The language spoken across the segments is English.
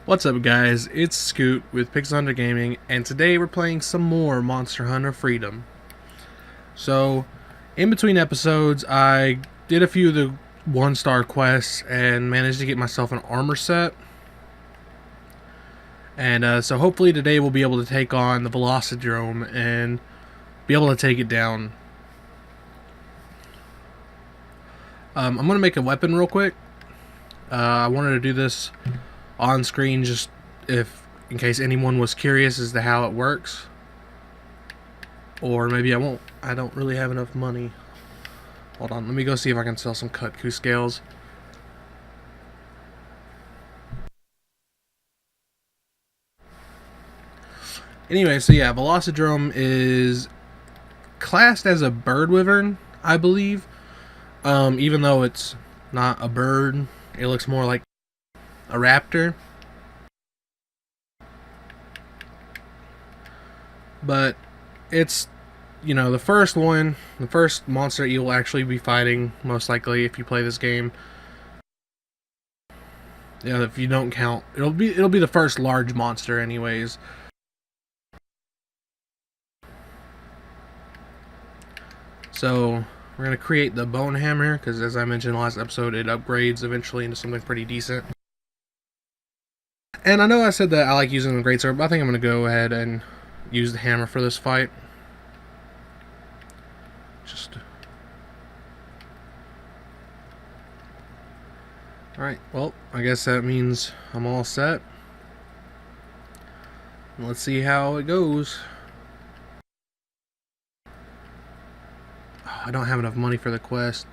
What's up guys, it's Scoot with Pixel Hunter Gaming, and today we're playing some more Monster Hunter Freedom. So, in between episodes, I did a few of the 1-star quests and managed to get myself an armor set. And so hopefully today we'll be able to take on the Velocidrome and be able to take it down. I'm going to make a weapon real quick. I wanted to do this on screen just in case anyone was curious as to how it works. Or maybe I don't really have enough money. Hold on, let me go see if I can sell some Kutku scales. Anyway, so yeah, Velocidrome is classed as a bird wyvern, I believe. Even though it's not a bird, it looks more like a raptor. But it's, the first monster you'll actually be fighting, most likely, if you play this game. If you don't count, it'll be the first large monster anyways. So we're going to create the bone hammer, because as I mentioned last episode, it upgrades eventually into something pretty decent. And I know I said that I like using the greatsword, but I think I'm going to go ahead and use the hammer for this fight. Alright, well, I guess that means I'm all set. Let's see how it goes. Oh, I don't have enough money for the quest.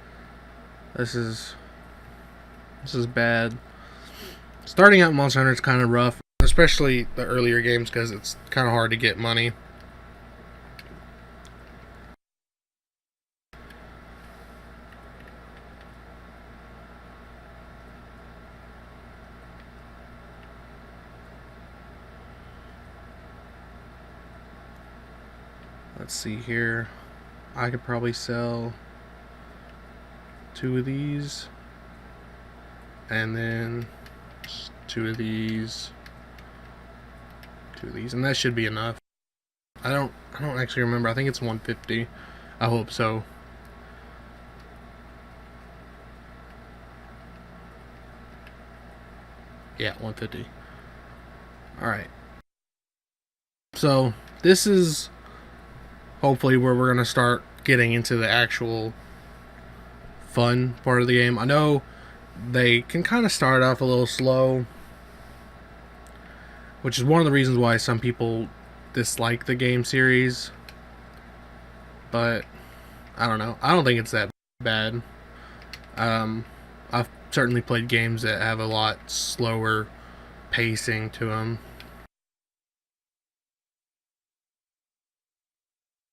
This is bad. Starting out in Monster Hunter is kind of rough, especially the earlier games, because it's kind of hard to get money. Let's see here. I could probably sell 2 of these, and then 2 of these, 2 of these, and that should be enough. I don't actually remember. I think it's 150. I hope so. Yeah, 150. Alright. So, this is hopefully where we're going to start getting into the actual fun part of the game. I know they can kind of start off a little slow, which is one of the reasons why some people dislike the game series. But, I don't know. I don't think it's that bad. I've certainly played games that have a lot slower pacing to them.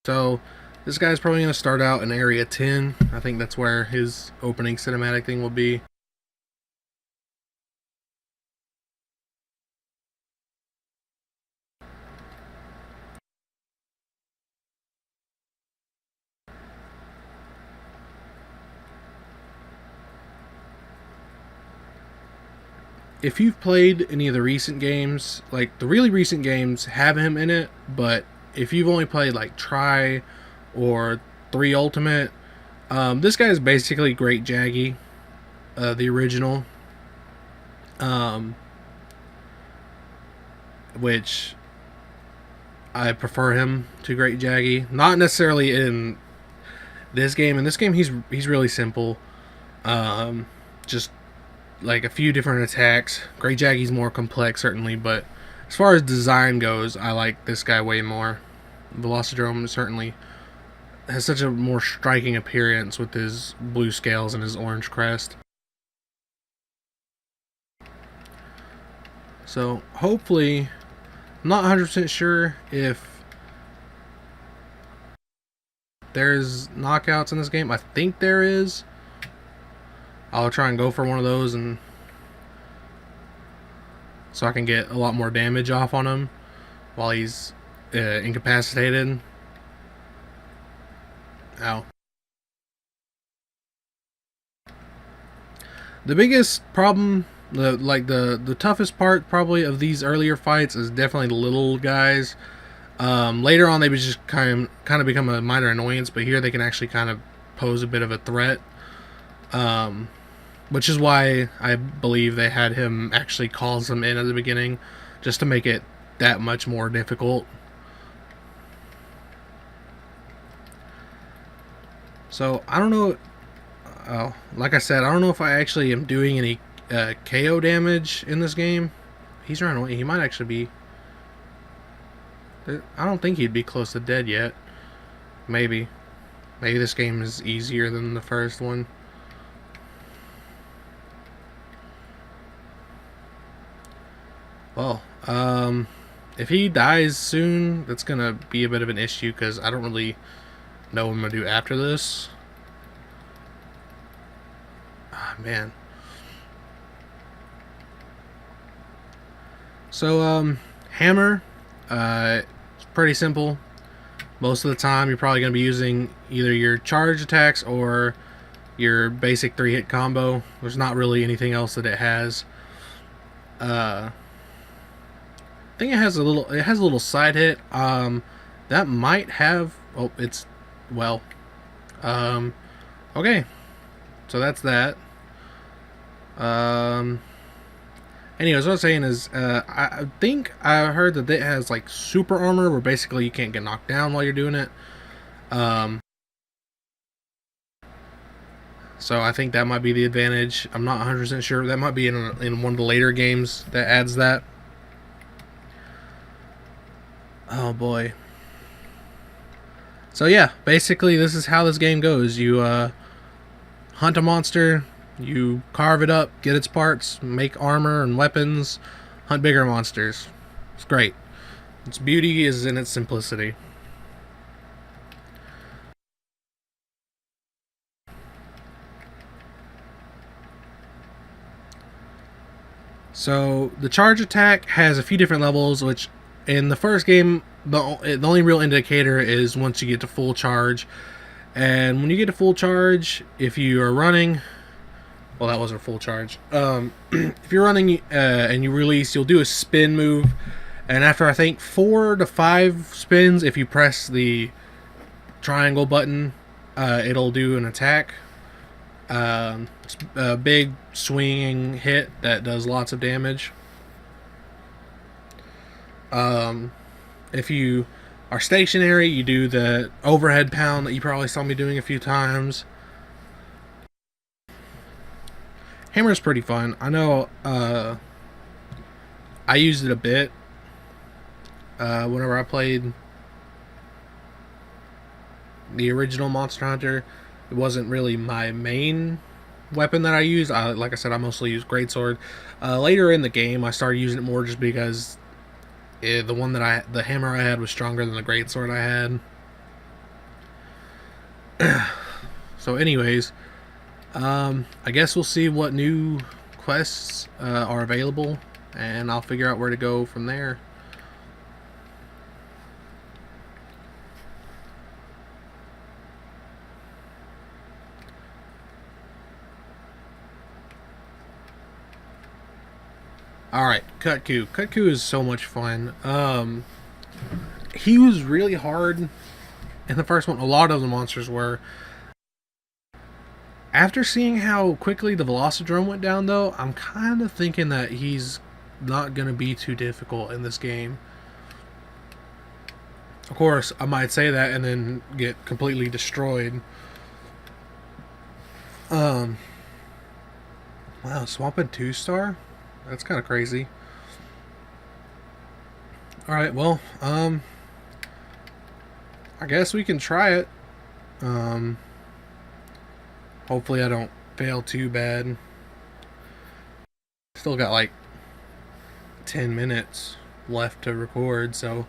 So, this guy's probably going to start out in Area 10. I think that's where his opening cinematic thing will be. If you've played any of the recent games, like the really recent games have him in it, but if you've only played like Try or 3 Ultimate, this guy is basically Great Jaggy, the original, which I prefer him to Great Jaggy. Not necessarily in this game. In this game, he's really simple, just like a few different attacks. Great Jaggy's more complex, certainly, but as far as design goes, I like this guy way more. Velocidrome certainly has such a more striking appearance with his blue scales and his orange crest. So hopefully, I'm not 100% sure if there's knockouts in this game. I think there is. I'll try and go for one of those, and so I can get a lot more damage off on him while he's incapacitated. Ow. The biggest problem The toughest part probably of these earlier fights is definitely the little guys. Later on, they would just kind of become a minor annoyance, but here they can actually kind of pose a bit of a threat. Which is why I believe they had him actually call them in at the beginning, just to make it that much more difficult. So I don't know. Like I said, I don't know if I actually am doing any KO damage in this game. He's running away. He might actually be. I don't think he'd be close to dead yet. Maybe. Maybe this game is easier than the first one. Well, if he dies soon, that's gonna be a bit of an issue because I don't really know what I'm gonna do after this. Ah, man. So, hammer, it's pretty simple. Most of the time, you're probably gonna be using either your charge attacks or your basic 3-hit combo. There's not really anything else that it has. I think it has a little side hit. That might have. Oh, it's well. Okay, so that's that. Anyways, what I was saying is, I think I heard that it has like super armor, where basically you can't get knocked down while you're doing it. So I think that might be the advantage. I'm not 100% sure. That might be in one of the later games that adds that. Oh boy. So yeah, basically this is how this game goes. You hunt a monster, you carve it up, get its parts, make armor and weapons, hunt bigger monsters. It's great. Its beauty is in its simplicity. So the charge attack has a few different levels, which in the first game, the only real indicator is once you get to full charge. And when you get to full charge, if you are running, well, that wasn't a full charge. If you're running and you release, you'll do a spin move, and after I think 4 to 5 spins, if you press the triangle button, it'll do an attack. It's a big swinging hit that does lots of damage. If you are stationary, you do the overhead pound that you probably saw me doing a few times. Hammer's pretty fun. I know I used it a bit whenever I played the original Monster Hunter. It wasn't really my main weapon that I used. Like I said, I mostly use Greatsword. Later in the game, I started using it more just because the hammer I had was stronger than the Greatsword I had. So, anyways, I guess we'll see what new quests are available, and I'll figure out where to go from there. Alright, Kutku. Kutku is so much fun. He was really hard in the first one. A lot of the monsters were. After seeing how quickly the Velocidrome went down, though, I'm kind of thinking that he's not going to be too difficult in this game. Of course, I might say that and then get completely destroyed. Wow, Swampin' 2-star? That's kind of crazy. Alright, well, I guess we can try it. Hopefully I don't fail too bad. Still got like 10 minutes left to record, so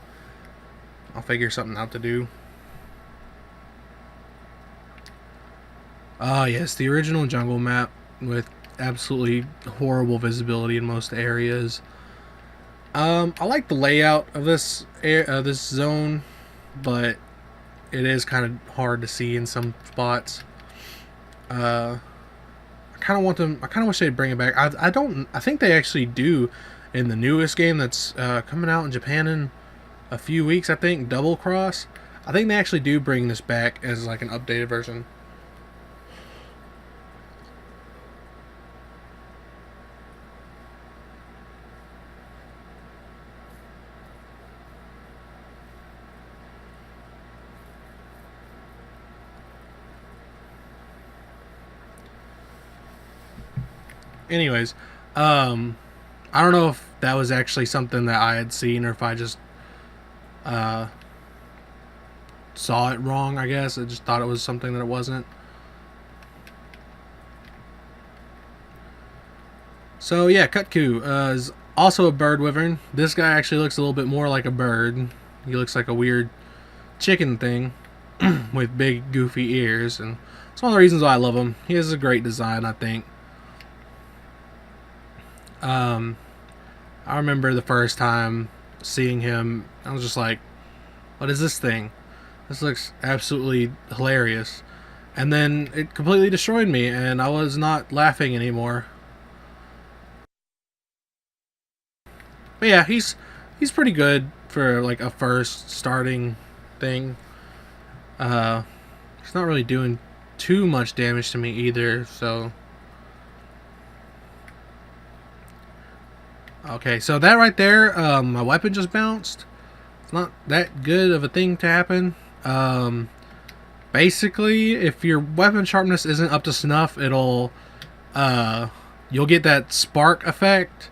I'll figure something out to do. Ah, yes, the original jungle map with absolutely horrible visibility in most areas. I like the layout of this zone, but it is kind of hard to see in some spots. I kind of want them. I kind of wish they'd bring it back. I don't. I think they actually do in the newest game that's coming out in Japan in a few weeks. I think Double Cross. I think they actually do bring this back as like an updated version. Anyways, I don't know if that was actually something that I had seen or if I just uh, saw it wrong. I guess I just thought it was something that it wasn't. So yeah, Kutku is also a bird wyvern. This guy actually looks a little bit more like a bird. He looks like a weird chicken thing with big goofy ears, and it's one of the reasons why I love him. He has a great design, I think. Um, I remember the first time seeing him, I was just like, "What is this thing? This looks absolutely hilarious." And then it completely destroyed me, and I was not laughing anymore. But yeah, he's pretty good for like a first starting thing. Uh, he's not really doing too much damage to me either, so. Okay, so that right there, my weapon just bounced. It's not that good of a thing to happen. Basically, if your weapon sharpness isn't up to snuff, you'll get that spark effect.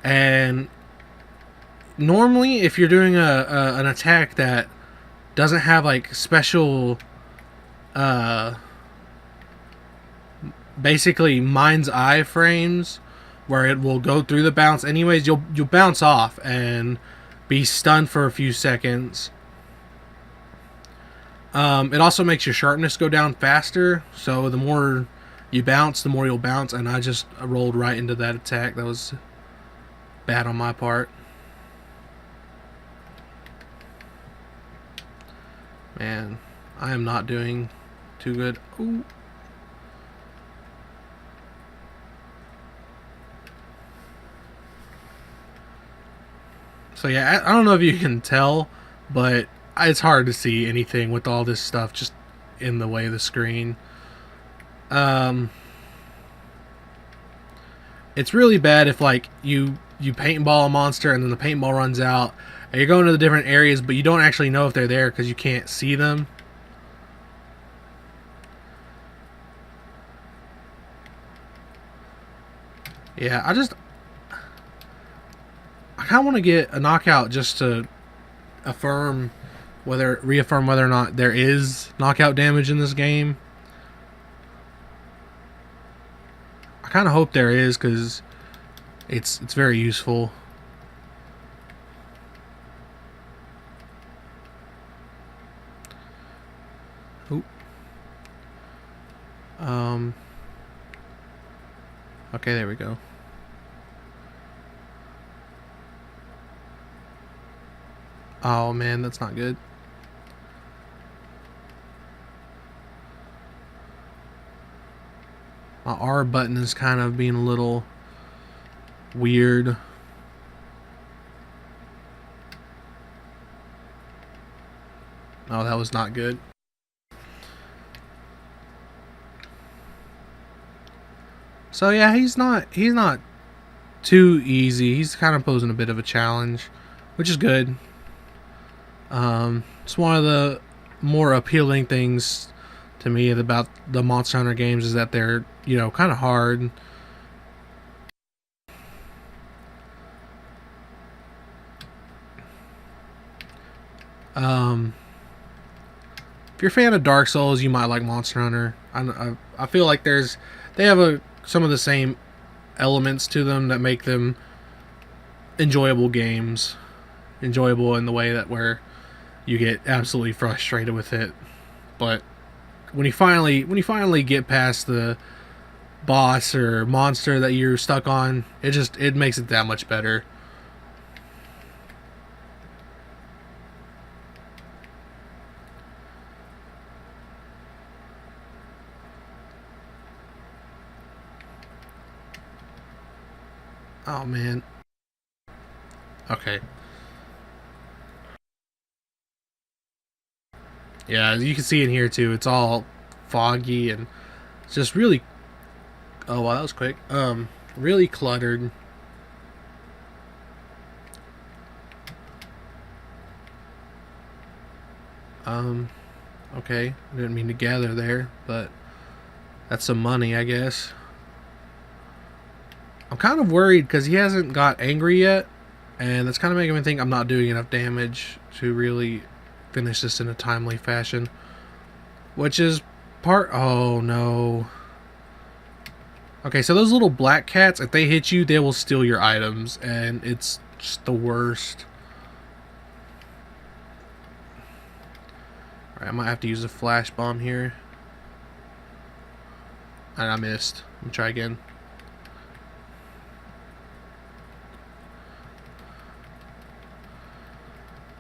And normally, if you're doing an attack that doesn't have like special, uh, basically mind's eye frames where it will go through the bounce anyways, you'll bounce off and be stunned for a few seconds. It also makes your sharpness go down faster, so the more you bounce, the more you'll bounce, and I just rolled right into that attack. That was bad on my part. Man, I am not doing too good. Ooh. So yeah, I don't know if you can tell, but it's hard to see anything with all this stuff just in the way of the screen. It's really bad if like you paintball a monster and then the paintball runs out and you're going to the different areas, but you don't actually know if they're there because you can't see them. Yeah, I kind of want to get a knockout just to reaffirm whether or not there is knockout damage in this game. I kind of hope there is because it's very useful. Oop. Okay, there we go. Oh man, that's not good. My R button is kind of being a little weird. Oh, that was not good. So yeah, he's not too easy. He's kind of posing a bit of a challenge, which is good. It's one of the more appealing things to me about the Monster Hunter games is that they're, kind of hard. If you're a fan of Dark Souls, you might like Monster Hunter. I feel like they have some of the same elements to them that make them enjoyable games. Enjoyable in the way that where you get absolutely frustrated with it, but when you finally get past the boss or monster that you're stuck on, it makes it that much better. Oh, man. Okay. Yeah, you can see in here, too. It's all foggy and it's just really... Oh, wow, that was quick. Really cluttered. Okay. I didn't mean to gather there, but that's some money, I guess. I'm kind of worried because he hasn't got angry yet, and that's kind of making me think I'm not doing enough damage to really finish this in a timely fashion. Which is part... Oh, no. Okay, so those little black cats, if they hit you, they will steal your items, and it's just the worst. Alright, I might have to use a flash bomb here. And I missed. Let me try again.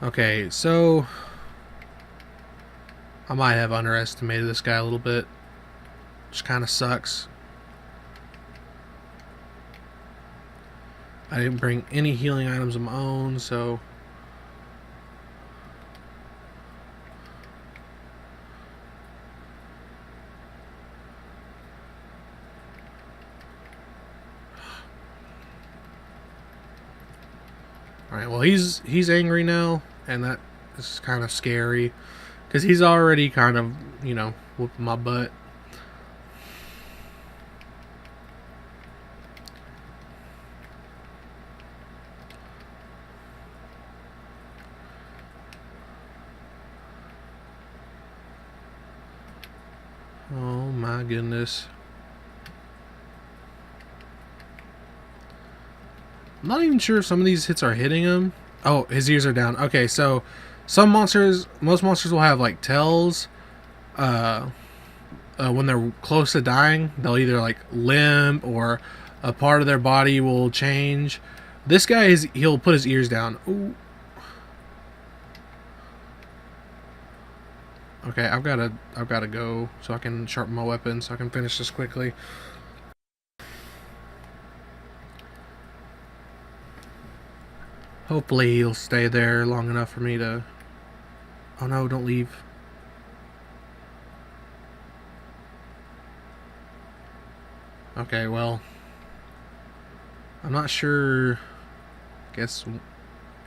Okay, so I might have underestimated this guy a little bit. Which kind of sucks. I didn't bring any healing items of my own, so... Alright, well he's angry now, and that is kind of scary. Because he's already kind of, you know, whooping my butt. Oh my goodness. I'm not even sure if some of these hits are hitting him. Oh, his ears are down. Okay, so some monsters, most monsters will have like tells. When they're close to dying, they'll either like limp or a part of their body will change. This guy he'll put his ears down. Ooh. Okay, I've gotta go so I can sharpen my weapon so I can finish this quickly. Hopefully he'll stay there long enough for me to... Oh no, don't leave. Okay, well... I'm not sure... I guess...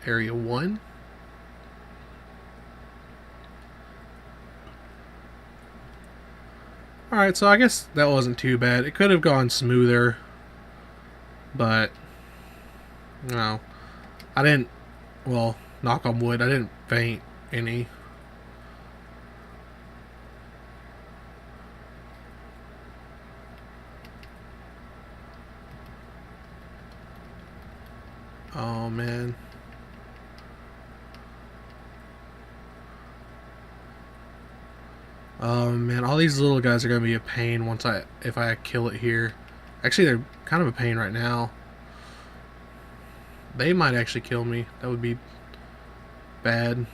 Area 1? Alright, so I guess that wasn't too bad. It could have gone smoother. But... No. I didn't... Well, knock on wood, I didn't faint any. Oh, man. Oh, man. All these little guys are going to be a pain if I kill it here. Actually, they're kind of a pain right now. They might actually kill me. That would be bad.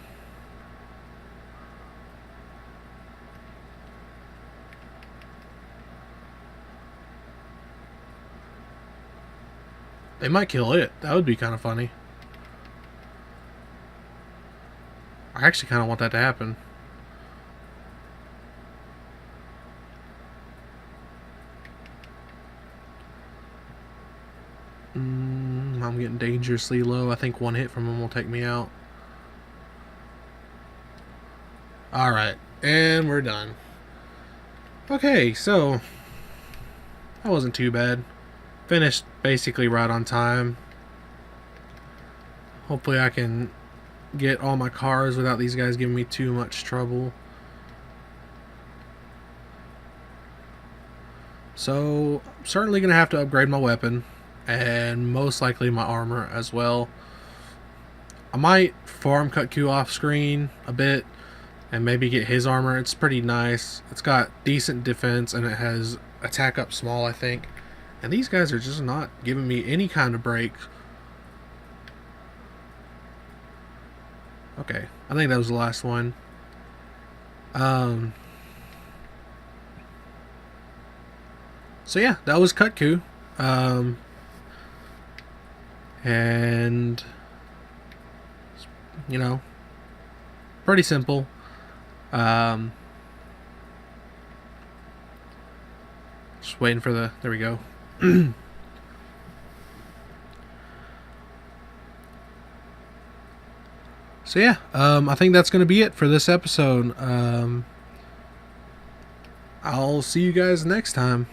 They might kill it. That would be kind of funny. I actually kind of want that to happen. I'm getting dangerously low. I think one hit from him will take me out. Alright, and we're done. Okay, so that wasn't too bad. Finished basically right on time. Hopefully I can get all my cars without these guys giving me too much trouble. So, I'm certainly going to have to upgrade my weapon. And most likely my armor as well. I might farm Cut Q off screen a bit. And maybe get his armor. It's pretty nice. It's got decent defense. And it has attack up small, I think. And these guys are just not giving me any kind of break. Okay, I think that was the last one. So yeah, that was Cut Q. And, you know, pretty simple. Just waiting for the... There we go. So yeah, I think that's going to be it for this episode. I'll see you guys next time.